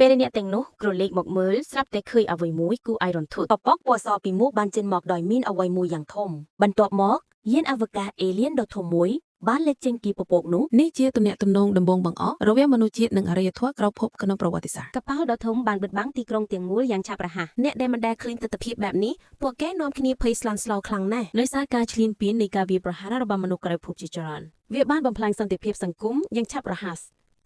ពេលអ្នកទាំងនោះក្រឡេកមកមើលស្រាប់តែឃើញអ្វីមួយគួរឲ្យរន្ធត់ពពកពណ៌សពីមុខបានចេញមកដោយមានអ្វីមួយយ៉ាងធំបន្ទាប់មកយានអវកាសអេលៀនដ៏ធំមួយបានលេចចេញពីពពកនោះនេះជាទំនាក់ទំនងដំបូងបង្អស់រវាងមនុស្សជាតិនិងអរិយធម៌ក្រៅភពក្នុងប្រវត្តិសាស្ត្រ កប៉ាល់ដ៏ធំបានបិទបាំងទីក្រុងទាំងមូលយ៉ាងឆាប់រហ័សអ្នកដែលមិនដែលឃើញទស្សនវិជ្ជាបែបនេះពួកគេនាំគ្នាភ័យស្លន់ស្លោខ្លាំងណាស់ដោយសារការឈ្លានពាននៃការវាយប្រហាររបស់មនុស្សក្រៅភពជាច្រើនវាបានបំផ្លាញសន្តិភាពសង្គមយ៉ាងឆាប់រហ័ស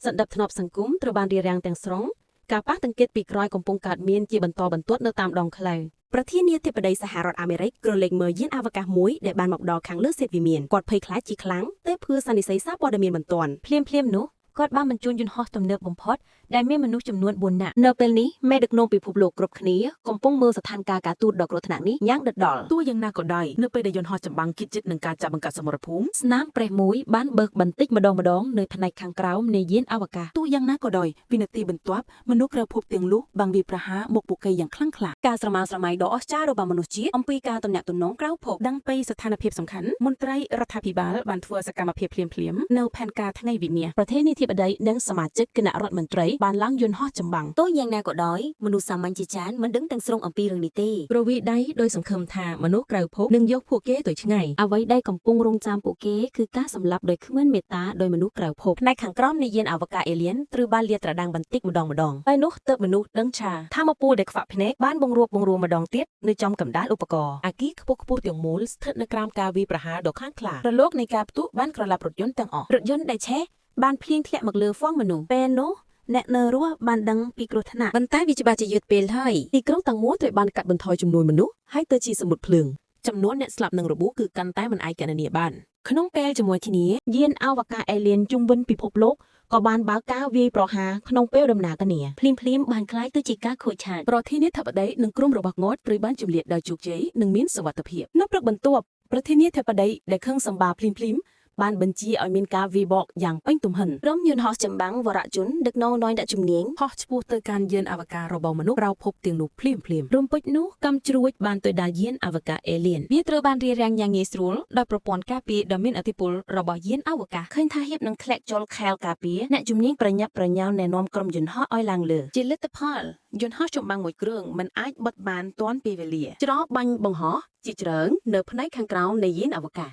សន្តិភាពសង្គមត្រូវបានរារាំងទាំងស្រុងការប៉ះទង្គិចពីក្រោយកំពុងកើតមានជាបន្តបន្ទាប់នៅតាមដងផ្លូវប្រធានាធិបតីសហរដ្ឋអាមេរិកក្រឡេកមើលយានអវកាសមួយដែលបានមកដល់ខាងលើសេតវិមានគាត់ភ័យខ្លាចជាខ្លាំងទើបធ្វើសន្និសីទសារព័ត៌មានបន្ទាន់ភ្លាមនោះគាត់បានបញ្ជូនយន្តហោះទំនើបបំផុតដែលមានមនុស្សចំនួន4នាក់នៅពេលនេះមេដឹកនាំពិភពលោកគ្រប់គ្នាកំពុងមើលស្ថានភាពការទូតដ៏គ្រោះថ្នាក់នេះយ៉ាងដិតដល់ទោះយ៉ាងណាក៏ដោយនៅពេលដែលយន្តហោះចម្បាំងគិតជិតនឹងការចាប់បង្កាត់សមរភូមិស្នាមប្រេះមួយបានបើកបន្តិចម្ដងនៅផ្នែកខាងក្រោមនៃយានអវកាសទោះយ៉ាងណាក៏ដោយវិនាទីបន្ទាប់មនុស្សក្រៅភពទាំងនោះបានវាយប្រហារមកពួកគេយ៉ាងខ្លាំងក្លាការស្រមើស្រមៃដ៏អស្ចារ្យរបស់មនុស្សជាតិអំពីការទំនាក់ទំនងក្រៅភពដឹងពីស្ថានភាពសំខាន់មន្ត្រីរដ្ឋាភិបាលបានធ្វើសកម្មភាពភ្លាមៗនៅផែនការថ្ងៃវិនាសប្រធានាធិបតីនិងសមាជិកគណៈរដ្ឋមន្ត្រីបានឡើងយន្តហោះចម្បាំងទោះយ៉ាងណាក៏ដោយមនុស្សសាមញ្ញជាច្រើនមិនដឹងទាំងស្រុងអំពីរឿងនេះទេព្រោះវាដៃដោយសង្ឃឹមថាមនុស្សក្រៅភពនឹងយកពួកគេទៅឆ្ងាយអ្វីដែលកំពុងរងចាំពួកគេគឺការសម្លាប់ដោយគ្មានមេត្តាដោយមនុស្សក្រៅភពផ្នែកខាងក្រោមនៃយានអវកាសអេលៀនត្រូវបានលាតត្រដាងបន្តិចម្ដងហើយនោះទើបមនុស្សដឹងថាថាមពលដែលខ្វាក់ភ្នែកបានបង្រួបបង្រួមម្ដងទៀតនៅចំកណ្ដាលឧបករណ៍អាគីខ្ពស់ទាំងមូលស្ថិតនៅក្រោមការវាយប្រហារដ៏ខ្លាំងក្លារលកនៃការផ្ទុះបានក្រឡាប់រថយន្តទាំងអស់រថយន្តដែលឆេះបានភ្លៀងធ្លាក់មកលើហ្វង់មនុស្សពេលនោះអ្នកនៅរស់បានដឹងពីគ្រោះថ្នាក់ប៉ុន្តែវាច្បាស់ជាយឺតពេលហើយទីក្រុងទាំងមូលត្រូវបានកាត់បន្ថយចំនួនមនុស្សហើយទៅជាសមុទ្រភ្លើងចំនួនអ្នកស្លាប់និងរបួសគឺកាន់តែមិនអាចគណនាបានក្នុងពេលជាមួយគ្នាយានអវកាសអេលៀនជុំវិញពិភពលោកក៏បានបើកការវាយប្រហារក្នុងពេលដំណើរគ្នាភ្លាមបានក្លាយទៅជាការខូចខាតប្រធានាធិបតីនិងក្រុមរបស់គាត់ត្រូវបានជំនះដោយជោគជ័យនិងមានសុវត្ថិភាពនៅព្រឹកបន្ទាប់ប្រធានាធិបតីដែលខឹងសម្បាភ្លាមបានបញ្ជាឲ្យមានការវាយបកយ៉ាងពេញទំហិនក្រុមយន្តហោះចម្បាំងវរៈជនដឹកនាំដោយអ្នកជំនាញហោះឆ្ពោះទៅកាន់យានអវកាសរបស់មនុស្សក្រៅភពទាំងនោះភ្លាមរំពេចនោះកំជ្រួចបានទៅដល់យានអវកាសអេលៀនវាត្រូវបានរារាំងយ៉ាងងាយស្រួលដោយប្រព័ន្ធការពារដ៏មានឥទ្ធិពលរបស់យានអវកាសឃើញថាហៀបនឹងធ្លាក់ចូលខែលការពារអ្នកជំនាញប្រញាប់ប្រញាល់ណែនាំក្រុមយន្តហោះឲ្យឡើងលើជាលទ្ធផលយន្តហោះចម្បាំងមួយគ្រឿងមិនអាចបិទបានទាន់ពេលវេលាច្រកបាញ់បង្ហោះជាច្រើននៅផ្នែកខាងក្រោមនៃយានអវកាស